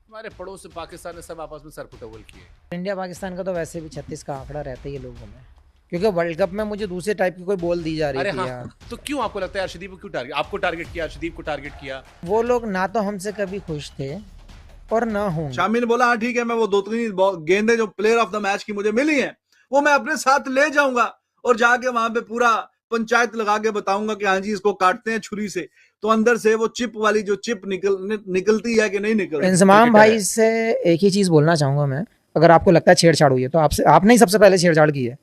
हमारे पड़ोस से पाकिस्तान ने सब आपस में सर फुटबॉल किए। इंडिया पाकिस्तान का तो वैसे भी 36 का आंकड़ा रहता ही है लोगों में, क्योंकि वर्ल्ड कप में मुझे दूसरे टाइप की कोई बॉल दी जा रही अरे थी हाँ, यार। तो क्यों आपको लगता है अर्शदीप को क्यों टारगेट, आपको टारगेट किया, अर्शदीप को टारगेट किया? वो लोग ना तो हमसे कभी खुश थे और ना होंगे। शामी ने बोला हाँ ठीक है, मैं वो 2-3 गेंदें जो प्लेयर ऑफ द मैच की मुझे मिली हैं वो मैं अपने साथ ले जाऊंगा और जाके वहां पे पूरा पंचायत लगा के बताऊंगा कि हाँ जी इसको काटते हैं छुरी से, तो अंदर से वो चिप वाली जो चिप निकलती है कि नहीं निकलती। इंजमाम भाई से एक ही चीज बोलना चाहूंगा मैं, अगर आपको लगता है छेड़छाड़ हुई है तो आपने ही सबसे पहले छेड़छाड़ की है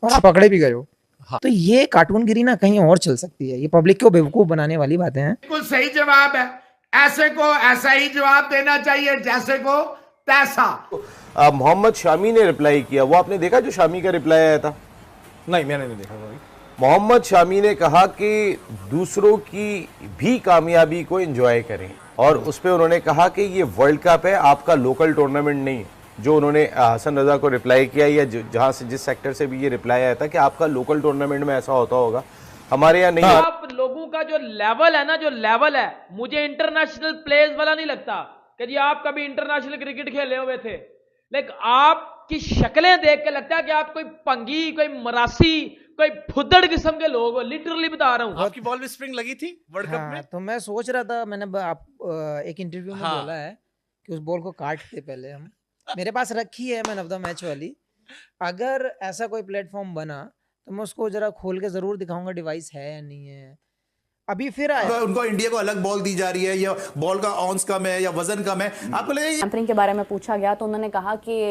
और आप पकड़े भी गए हो। हाँ। तो ये कार्टूनगिरी ना कहीं और चल सकती है, ये पब्लिक को बेवकूफ बनाने वाली बातें हैं। बिल्कुल सही जवाब है, ऐसे को ऐसा ही जवाब देना चाहिए जैसे को तैसा। मोहम्मद शामी ने रिप्लाई किया, वो आपने देखा जो शामी का रिप्लाई आया था? नहीं, मैंने नहीं देखा भाई। मोहम्मद शामी ने कहा कि दूसरों की भी कामयाबी को एंजॉय करें, और उस पर उन्होंने कहा कि ये वर्ल्ड कप है, आपका लोकल टूर्नामेंट नहीं है। जो उन्होंने हसन रजा को रिप्लाई किया, या जहां से जिस सेक्टर से भी ये रिप्लाई आया था कि आपका लोकल टूर्नामेंट में ऐसा होता होगा, हमारे यहाँ नहीं। आप लोगों का जो लेवल है ना, जो लेवल है, मुझे इंटरनेशनल प्लेयर्स वाला नहीं लगता कि जी आप कभी इंटरनेशनल क्रिकेट खेले हुए थे, लेकिन आपकी शक्लें देख के लगता है कि आप कोई पंगी, कोई मरासी, कोई फुद्दड़ किस्म के लोग हो। लिटरली बता रहा हूँ। आपकी बॉल में स्प्रिंग लगी थी वर्ल्ड कप में? तो मैं सोच रहा था, मैंने एक इंटरव्यू में हाँ। बोला है कि उस बॉल को काटते पहले हम, मेरे पास रखी है मैन ऑफ द मैच वाली। अगर ऐसा कोई प्लेटफॉर्म बना तो मैं उसको जरा खोल के जरूर दिखाऊंगा डिवाइस है या नहीं है। अभी फिर आया उनको इंडिया को अलग बॉल दी जा रही है, या बॉल का ऑन्स कम है या वजन कम है, आपको लगेगा? टैम्परिंग के बारे में पूछा गया तो उन्होंने कहा कि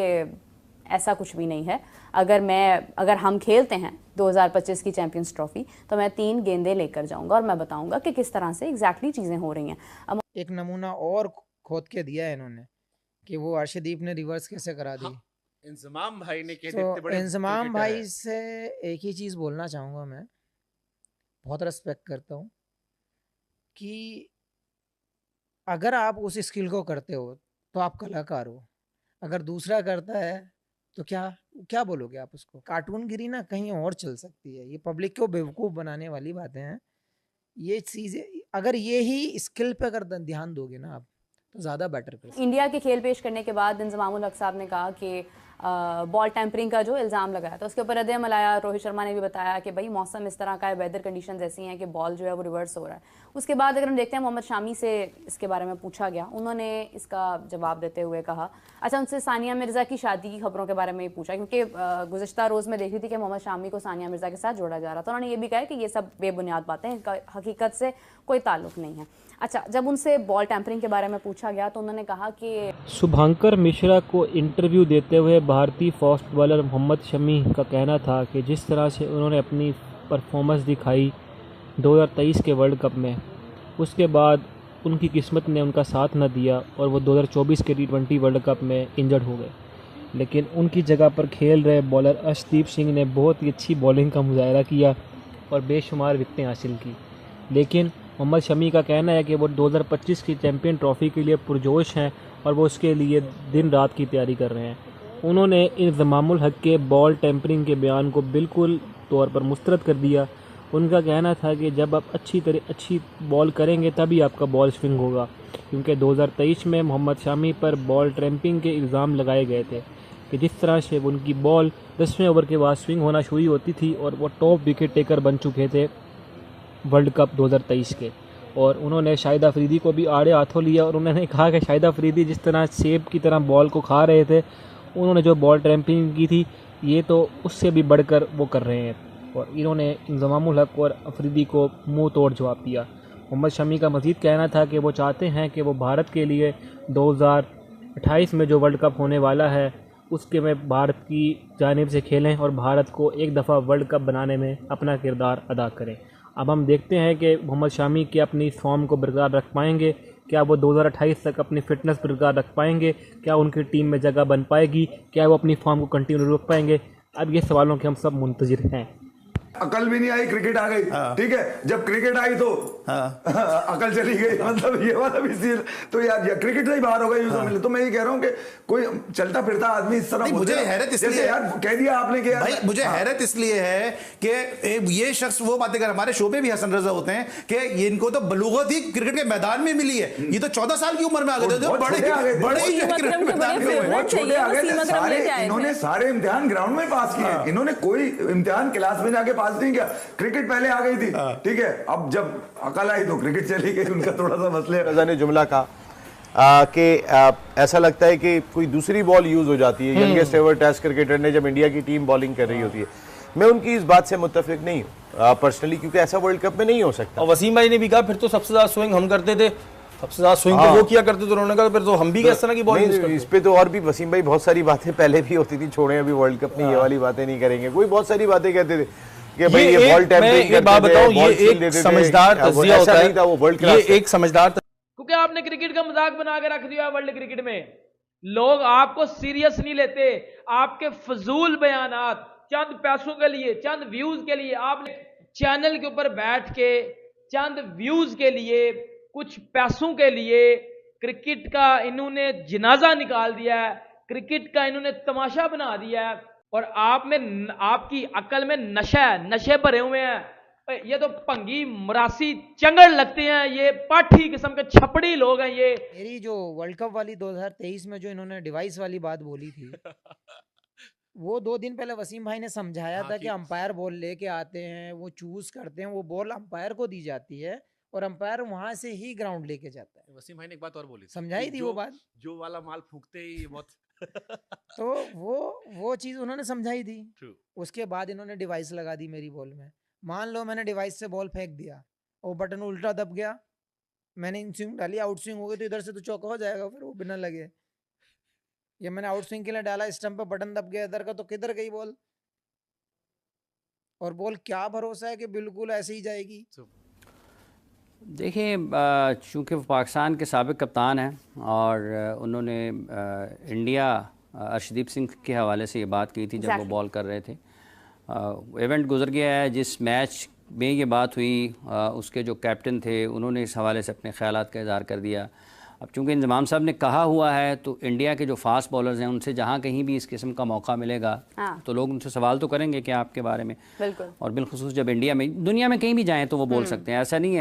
ऐसा कुछ भी नहीं है। अगर हम खेलते हैं 2025 की चैंपियंस ट्रॉफी तो मैं 3 गेंदें लेकर जाऊंगा और मैं बताऊंगा कि किस तरह से एग्जैक्टली चीजें हो रही हैं। एक नमूना और खोद के दिया है इन्होंने कि वो अर्शदीप ने रिवर्स कैसे करा दी। इंजमाम भाई ने कहे तो इतने बड़े इंजमाम क्रिकेटर भाई हैं। से एक ही चीज बोलना चाहूंगा मैं, बहुत रेस्पेक्ट करता हूँ, कि अगर आप उस स्किल को करते हो तो आप कलाकार हो, अगर दूसरा करता है तो क्या क्या बोलोगे आप उसको। कार्टूनगिरी ना कहीं और चल सकती है, ये पब्लिक को बेवकूफ बनाने वाली बातें हैं। ये चीजें अगर ये ही स्किल पे अगर ध्यान दोगे ना आप तो ज़्यादा बेटर कर सकते। इंडिया के खेल पेश करने के बाद इंजमामुल हक साहब ने कहा कि बॉल टैंपरिंग का जो इल्ज़ाम लगाया था उसके ऊपर रद्द-ए-अमल आया। रोहित शर्मा ने भी बताया कि भाई मौसम इस तरह का है, वेदर कंडीशंस ऐसी हैं कि बॉल जो है वो रिवर्स हो रहा है। उसके बाद अगर हम देखते हैं, मोहम्मद शामी से इसके बारे में पूछा गया, उन्होंने इसका जवाब देते हुए कहा, अच्छा उनसे सानिया मिर्ज़ा की शादी की खबरों के बारे में पूछा, क्योंकि गुज़िश्ता रोज़ में देखी थी कि मोहम्मद शामी को सानिया मिर्ज़ा के साथ जोड़ा जा रहा था। उन्होंने ये भी कहा कि ये सब बेबुनियाद बातें हैं, इनका हकीकत से कोई ताल्लुक नहीं है। अच्छा, जब उनसे बॉल टैंपरिंग के बारे में पूछा गया तो उन्होंने कहा कि शुभंकर मिश्रा को इंटरव्यू देते हुए भारतीय फास्ट बॉलर मोहम्मद शमी का कहना था कि जिस तरह से उन्होंने अपनी परफॉर्मेंस दिखाई 2023 के वर्ल्ड कप में, उसके बाद उनकी किस्मत ने उनका साथ न दिया और वो 2024 के T20 वर्ल्ड कप में इंजर्ड हो गए। लेकिन उनकी जगह पर खेल रहे बॉलर अर्शदीप सिंह ने बहुत ही अच्छी बॉलिंग का मुजाहरा किया और बेशुमार विकेटें हासिल की। लेकिन मोहम्मद शमी का कहना है कि वो 2025 की चैम्पियन ट्रॉफ़ी के लिए पुरजोश हैं और वो उसके लिए दिन रात की तैयारी कर रहे हैं। उन्होंने इंजमामुल हक के बॉल टेम्परिंग के बयान को बिल्कुल तौर पर मुस्तरद कर दिया। उनका कहना था कि जब आप अच्छी बॉल करेंगे तभी आपका बॉल स्विंग होगा, क्योंकि 2023 में मोहम्मद शामी पर बॉल ट्रैम्पिंग के इल्ज़ाम लगाए गए थे कि जिस तरह से उनकी बॉल 10वें ओवर के बाद स्विंग होना शुरू होती थी और वो टॉप विकेट टेकर बन चुके थे वर्ल्ड कप 2023 के। और उन्होंने शाहिद अफरीदी को भी आड़े हाथों लिया और उन्होंने कहा कि शाहिद अफरीदी जिस तरह सेब की तरह बॉल को खा रहे थे, उन्होंने जो बॉल ट्रैम्पिंग की थी ये तो उससे भी बढ़कर वो कर रहे हैं। और इन्होंने इंजमामुल हक और अफरीदी को मुंह तोड़ जवाब दिया। मोहम्मद शमी का मज़ीद कहना था कि वो चाहते हैं कि वो भारत के लिए 2028 में जो वर्ल्ड कप होने वाला है उसके में भारत की जानिब से खेलें और भारत को एक दफ़ा वर्ल्ड कप बनाने में अपना किरदार अदा करें। अब हम देखते हैं कि मोहम्मद शामी क्या अपनी फॉर्म को बरकरार रख पाएंगे, क्या वो 2028 तक अपनी फ़िटनेस बरकरार रख पाएंगे, क्या उनकी टीम में जगह बन पाएगी, क्या वो अपनी फॉर्म को कंटिन्यू रख पाएंगे। अब ये सवालों के हम सब मुंतज़िर हैं। अकल भी नहीं आई, क्रिकेट आ गई। ठीक है, जब क्रिकेट आई तो अकल चली गई, मतलब ये वाला भी सीन। तो यार क्रिकेट से ही बाहर हो गई मिले। तो मैं ये कह रहा हूँ कि कोई चलता फिरता आदमी इस तरह, मुझे हैरत इसलिए यार कह दिया आपने कि भाई मुझे हैरत इसलिए है कि ये शख्स वो बातें कर, हमारे शो पे भी हसन रजा होते हैं कि इनको तो बलूगत ही क्रिकेट के मैदान में मिली है। ये तो 14 साल की उम्र में आ गए थे, बड़े ही क्रिकेट के मैदान में बहुत छोटे आ गए सारे। इन्होंने सारे इम्तिहान ग्राउंड में पास किए, इन्होंने कोई इम्तिहान क्लास में जाके पास नहीं किया। क्रिकेट पहले आ गई थी, ठीक है, अब जब अकल आई तो क्रिकेट चली गई। उनका थोड़ा सा मसले। रजा ने जुमला कहा कि ऐसा लगता है कि कोई दूसरी बॉल यूज हो जाती है यंगेस्ट एवर टेस्ट क्रिकेटर ने जब इंडिया की टीम बॉलिंग कर रही होती है। मैं उनकी इस बात से मुत्तफिक नहीं हूँ पर्सनली, क्योंकि ऐसा वर्ल्ड कप में नहीं हो सकता। और वसीम भाई ने भी कहा फिर तो सबसे ज्यादा स्विंग हम करते थे, सबसे ज्यादा स्विंग तो वो किया करते थे। उन्होंने कहा फिर तो हम भी किस तरह की बॉलिंग करते। इस पे तो और भी वसीम भाई बहुत सारी बातें पहले भी होती थी, छोड़े अभी वर्ल्ड कप में ये वाली बातें नहीं करेंगे। कोई बहुत सारी बातें कहते थे कि भाई ये बॉल टैम्परिंग, ये बात बताऊं, ये एक समझदार तज्जिया होता है, वो वर्ल्ड क्लास, ये एक समझदार। क्योंकि आपने क्रिकेट का मजाक बना के रख दिया वर्ल्ड क्रिकेट में। लोग आपको सीरियस नहीं लेते, आपके फजूल बयानात चंद पैसों के लिए, चंद व्यूज के लिए, आपने चैनल के ऊपर बैठ के चंद व्यूज के लिए, कुछ पैसों के लिए क्रिकेट का इन्होंने जनाजा निकाल दिया है, क्रिकेट का इन्होंने तमाशा बना दिया है। और आप में, आपकी अकल में नशा है, नशे भरे हुए हैं। ये तो भंगी मरासी चंगड़ लगते हैं, ये पाठी किस्म के छपड़ी लोग हैं ये। मेरी जो वर्ल्ड कप वाली 2023 में जो इन्होंने डिवाइस वाली बात बोली थी वो 2 दिन पहले वसीम भाई ने समझाया था कि अंपायर बॉल लेके आते हैं, वो चूज करते हैं, वो बॉल अंपायर को दी जाती है और अंपायर वहां से ही ग्राउंड लेके जाता है। वसीम भाई ने एक बात और बोली, समझाई थी वो बात, जो वाला माल फूंकते ही बहुत तो वो चीज उन्होंने समझाई थी। उसके बाद इन्होंने डिवाइस लगा दी मेरी बॉल में। मान लो मैंने डिवाइस से बॉल फेंक दिया और बटन उल्टा दब गया, मैंने इन स्विंग डाली, आउट स्विंग हो गई, तो इधर से तो चौका हो जाएगा फिर वो बिना लगे। ये मैंने आउट स्विंग के लिए डाला, स्टंप पे बटन दब गया इधर का, तो किधर गई बॉल? और बॉल क्या भरोसा है कि बिल्कुल ऐसे ही जाएगी? देखिए, चूँकि वो पाकिस्तान के साबिक कप्तान हैं और उन्होंने इंडिया अर्शदीप सिंह के हवाले से ये बात की थी जब वो बॉल कर रहे थे। इवेंट गुजर गया है, जिस मैच में ये बात हुई उसके जो कैप्टन थे उन्होंने इस हवाले से अपने ख्यालात का इज़हार कर दिया। अब चूँकि इंज़माम साहब ने कहा हुआ है तो इंडिया के जो फास्ट बॉलर्स हैं उनसे जहाँ कहीं भी इस किस्म का मौका मिलेगा तो लोग उनसे सवाल तो करेंगे कि आपके बारे में। बिल्कुल। और बिलखुसूस जब इंडिया में, दुनिया में कहीं भी जाएँ तो वो बोल सकते हैं, ऐसा नहीं है।